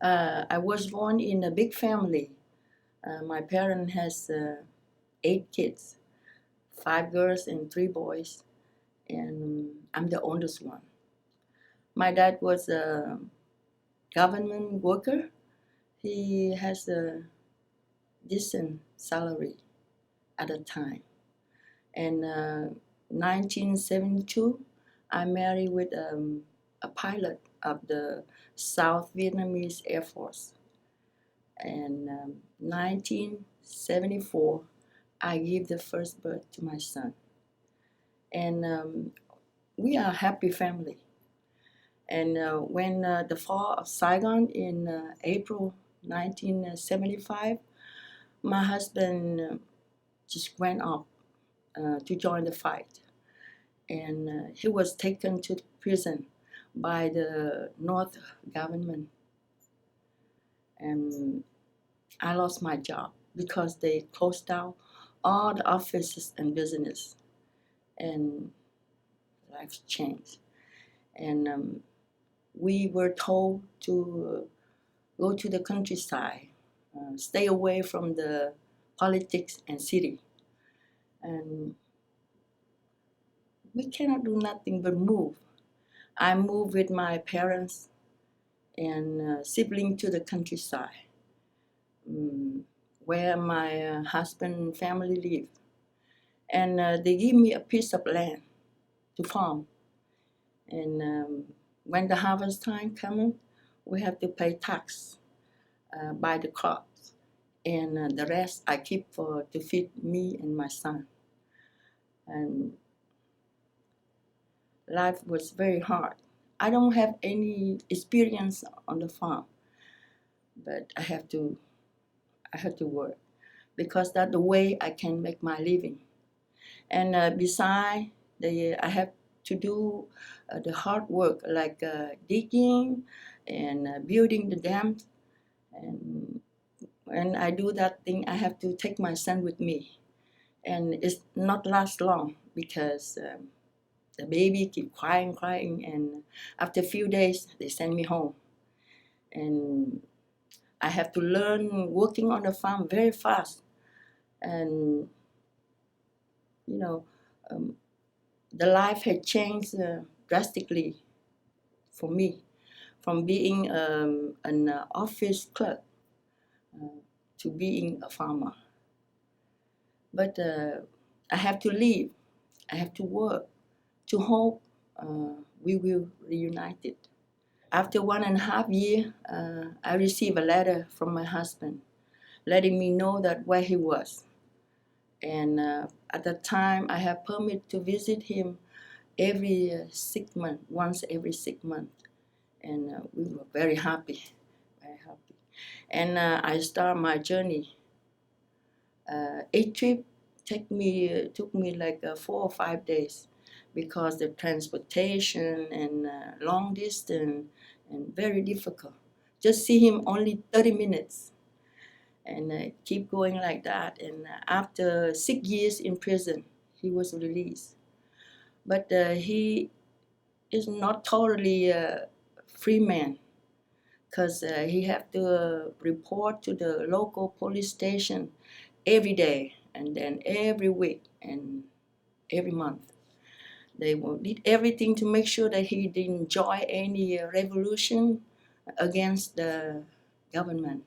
I was born in a big family. My parent has 8 kids, 5 girls and 3 boys, and I'm the oldest one. My dad was a government worker. He has a decent salary at the time. And 1972, I married with a pilot of the South Vietnamese Air Force. And 1974, I gave the first birth to my son. And we are a happy family. And when the fall of Saigon in April 1975, my husband just went off to join the fight. And he was taken to prison by the North government. And I lost my job because they closed down all the offices and business, and life changed. And we were told to go to the countryside, stay away from the politics and city. And we cannot do nothing but move. I moved with my parents and sibling to the countryside, where my husband and family live. And they give me a piece of land to farm. And when the harvest time comes, we have to pay tax, buy the crops. And the rest I keep to feed me and my son. And life was very hard. I don't have any experience on the farm, but I have to work because that's the way I can make my living. And besides, I have to do the hard work like digging and building the dams. And when I do that thing, I have to take my son with me. And it's not last long because the baby keep crying, and after a few days, they send me home. And I have to learn working on the farm very fast. And, you know, um, the life had changed drastically for me from being an office clerk to being a farmer. But I have to leave. I have to work to hope we will reunite it. After 1.5 years, I received a letter from my husband letting me know that where he was. And at that time, I have permit to visit him every 6 months, once every 6 months. And we were very happy, very happy. And I start my journey. Each trip took me like 4 or 5 days because the transportation and long distance and very difficult. Just see him only 30 minutes and keep going like that. And after 6 years in prison, he was released. But he is not totally a free man because he have to report to the local police station every day and then every week and every month. They did everything to make sure that he didn't join any revolution against the government.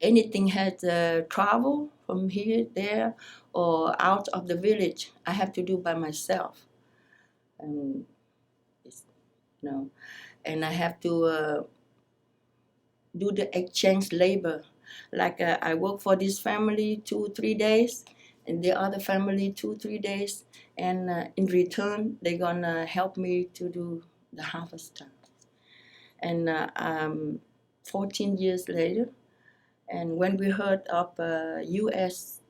Anything had travel from here, there, or out of the village, I have to do by myself. And, and I have to do the exchange labor. Like I work for this family 2-3 days, and the other family 2-3 days, and in return they're gonna help me to do the harvest time. And 14 years later, and when we heard of U.S.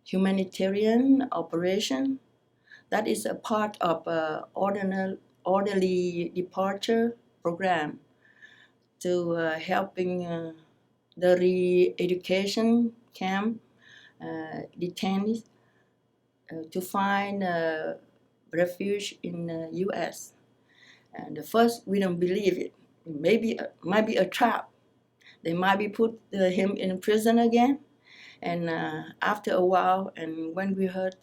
Humanitarian operation, that is a part of orderly departure program to helping the re-education camp detainees to find refuge in the U.S. And at first, we don't believe it. Maybe might be a trap. They might be put him in prison again. And after a while, and when we heard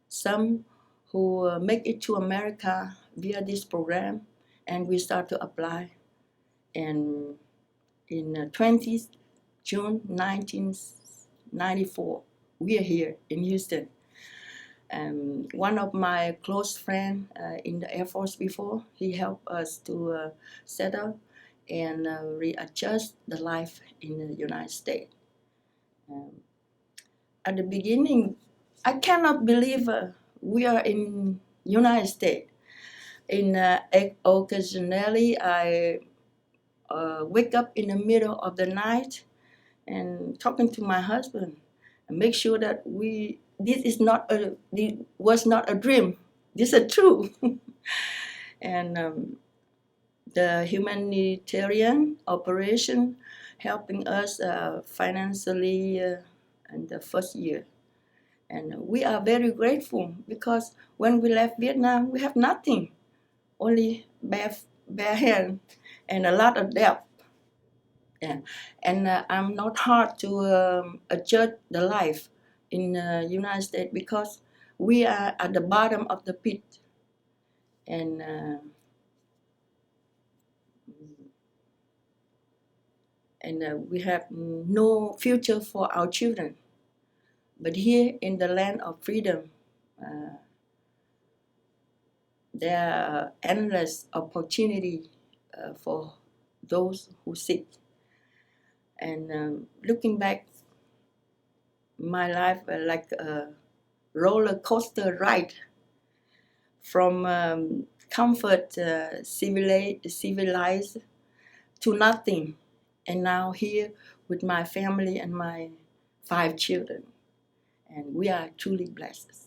some who make it to America via this program, and we start to apply. And in 20th June 1994, we are here in Houston. One of my close friends in the Air Force before, he helped us to settle and readjust the life in the United States. At the beginning, I cannot believe we are in United States. Occasionally, I wake up in the middle of the night and talking to my husband and make sure that this was not a dream. This is true. And the humanitarian operation helping us financially in the first year. And we are very grateful because when we left Vietnam, we have nothing, only bare hand and a lot of debt. Yeah. And I'm not hard to adjust the life in the United States because we are at the bottom of the pit. And we have no future for our children. But here in the land of freedom, there are endless opportunity for those who seek. And looking back, my life like a roller coaster ride from comfort, civilized to nothing, and now here with my family and my 5 children, and we are truly blessed.